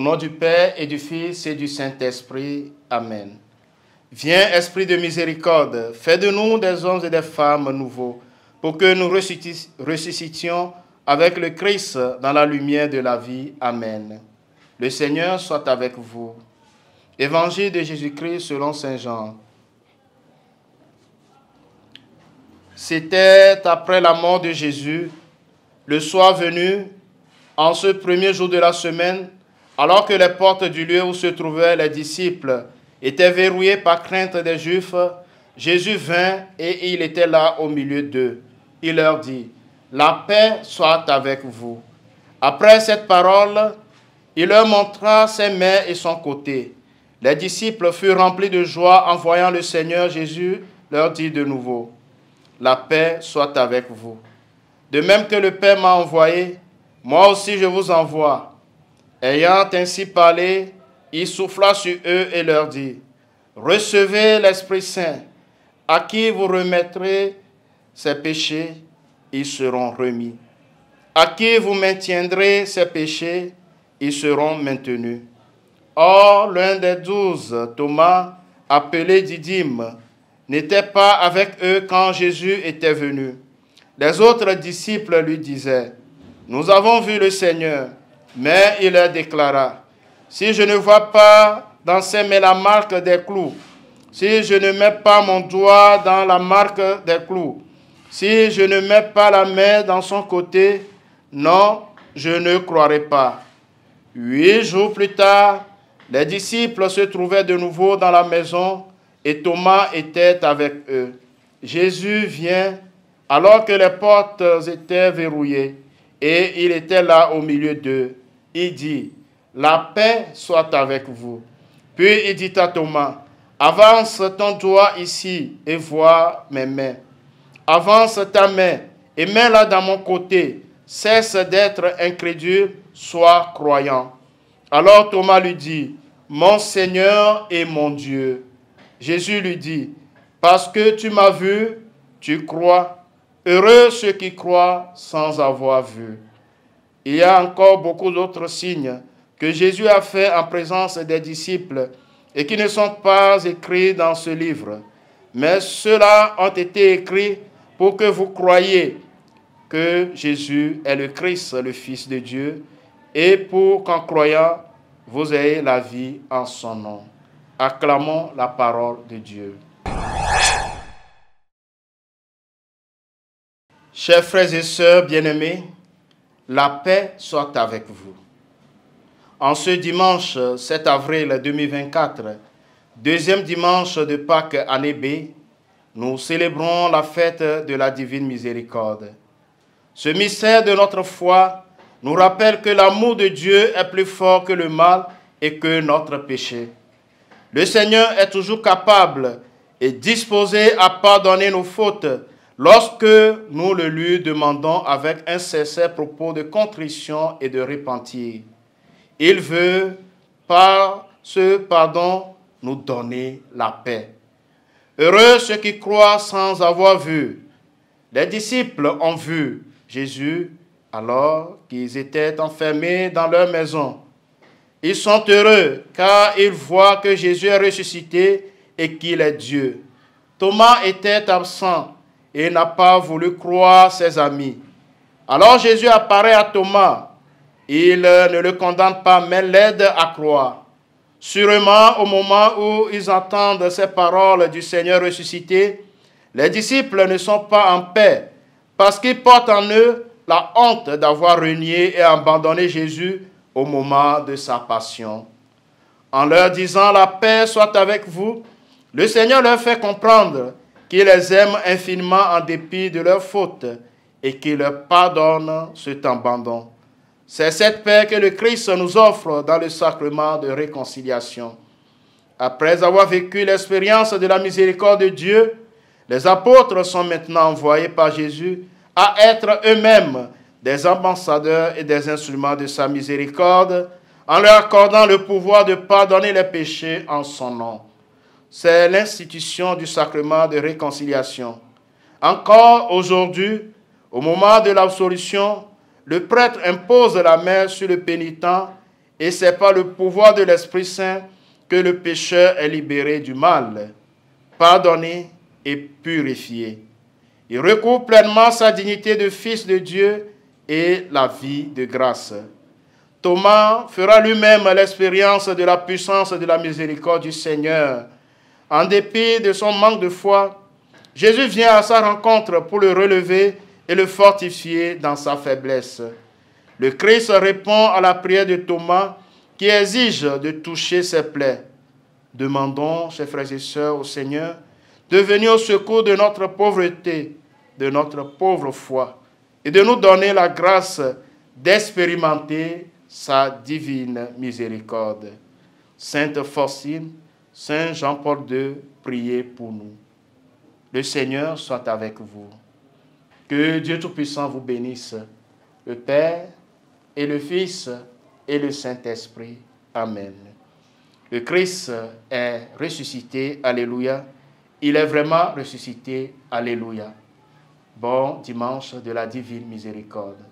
Au nom du Père et du Fils et du Saint-Esprit. Amen. Viens, Esprit de miséricorde, fais de nous des hommes et des femmes nouveaux, pour que nous ressuscitions avec le Christ dans la lumière de la vie. Amen. Le Seigneur soit avec vous. Évangile de Jésus-Christ selon saint Jean. C'était après la mort de Jésus, le soir venu, en ce premier jour de la semaine, alors que les portes du lieu où se trouvaient les disciples étaient verrouillées par crainte des Juifs, Jésus vint et il était là au milieu d'eux. Il leur dit, « La paix soit avec vous. » Après cette parole, il leur montra ses mains et son côté. Les disciples furent remplis de joie en voyant le Seigneur. Jésus leur dit de nouveau, « La paix soit avec vous. De même que le Père m'a envoyé, moi aussi je vous envoie. » Ayant ainsi parlé, il souffla sur eux et leur dit, « Recevez l'Esprit Saint, à qui vous remettrez ses péchés, ils seront remis. À qui vous maintiendrez ses péchés, ils seront maintenus. » Or, l'un des 12, Thomas, appelé Didyme, n'était pas avec eux quand Jésus était venu. Les autres disciples lui disaient, « Nous avons vu le Seigneur. » Mais il leur déclara, « Si je ne vois pas dans ses mains la marque des clous, si je ne mets pas mon doigt dans la marque des clous, si je ne mets pas la main dans son côté, non, je ne croirai pas. » 8 jours plus tard, les disciples se trouvaient de nouveau dans la maison et Thomas était avec eux. Jésus vient alors que les portes étaient verrouillées et il était là au milieu d'eux. Il dit, « La paix soit avec vous. » Puis il dit à Thomas, « Avance ton doigt ici et vois mes mains. Avance ta main et mets-la dans mon côté. Cesse d'être incrédule, sois croyant. » Alors Thomas lui dit, « Mon Seigneur et mon Dieu. » Jésus lui dit, « Parce que tu m'as vu, tu crois. Heureux ceux qui croient sans avoir vu. » Il y a encore beaucoup d'autres signes que Jésus a fait en présence des disciples et qui ne sont pas écrits dans ce livre. Mais ceux-là ont été écrits pour que vous croyiez que Jésus est le Christ, le Fils de Dieu, et pour qu'en croyant, vous ayez la vie en son nom. Acclamons la parole de Dieu. Chers frères et sœurs bien-aimés, la paix soit avec vous. En ce dimanche 7 avril 2024, deuxième dimanche de Pâques année B, nous célébrons la fête de la Divine Miséricorde. Ce mystère de notre foi nous rappelle que l'amour de Dieu est plus fort que le mal et que notre péché. Le Seigneur est toujours capable et disposé à pardonner nos fautes lorsque nous le lui demandons avec un sincère propos de contrition et de repentir. Il veut, par ce pardon, nous donner la paix. Heureux ceux qui croient sans avoir vu. Les disciples ont vu Jésus alors qu'ils étaient enfermés dans leur maison. Ils sont heureux car ils voient que Jésus est ressuscité et qu'il est Dieu. Thomas était absent et n'a pas voulu croire ses amis. Alors Jésus apparaît à Thomas. Il ne le condamne pas, mais l'aide à croire. Sûrement, au moment où ils entendent ces paroles du Seigneur ressuscité, les disciples ne sont pas en paix parce qu'ils portent en eux la honte d'avoir renié et abandonné Jésus au moment de sa passion. En leur disant « La paix soit avec vous », le Seigneur leur fait comprendre qu'il les aime infiniment en dépit de leurs fautes et qu'il leur pardonne cet abandon. C'est cette paix que le Christ nous offre dans le sacrement de réconciliation. Après avoir vécu l'expérience de la miséricorde de Dieu, les apôtres sont maintenant envoyés par Jésus à être eux-mêmes des ambassadeurs et des instruments de sa miséricorde en leur accordant le pouvoir de pardonner les péchés en son nom. C'est l'institution du sacrement de réconciliation. Encore aujourd'hui, au moment de l'absolution, le prêtre impose la main sur le pénitent et c'est par le pouvoir de l'Esprit Saint que le pécheur est libéré du mal, pardonné et purifié. Il recouvre pleinement sa dignité de fils de Dieu et la vie de grâce. Thomas fera lui-même l'expérience de la puissance et de la miséricorde du Seigneur. En dépit de son manque de foi, Jésus vient à sa rencontre pour le relever et le fortifier dans sa faiblesse. Le Christ répond à la prière de Thomas qui exige de toucher ses plaies. Demandons, chers frères et sœurs, au Seigneur de venir au secours de notre pauvreté, de notre pauvre foi, et de nous donner la grâce d'expérimenter sa divine miséricorde. Sainte Faustine, Saint Jean-Paul II, priez pour nous. Le Seigneur soit avec vous. Que Dieu Tout-Puissant vous bénisse, le Père et le Fils et le Saint-Esprit. Amen. Le Christ est ressuscité, alléluia. Il est vraiment ressuscité, alléluia. Bon dimanche de la divine miséricorde.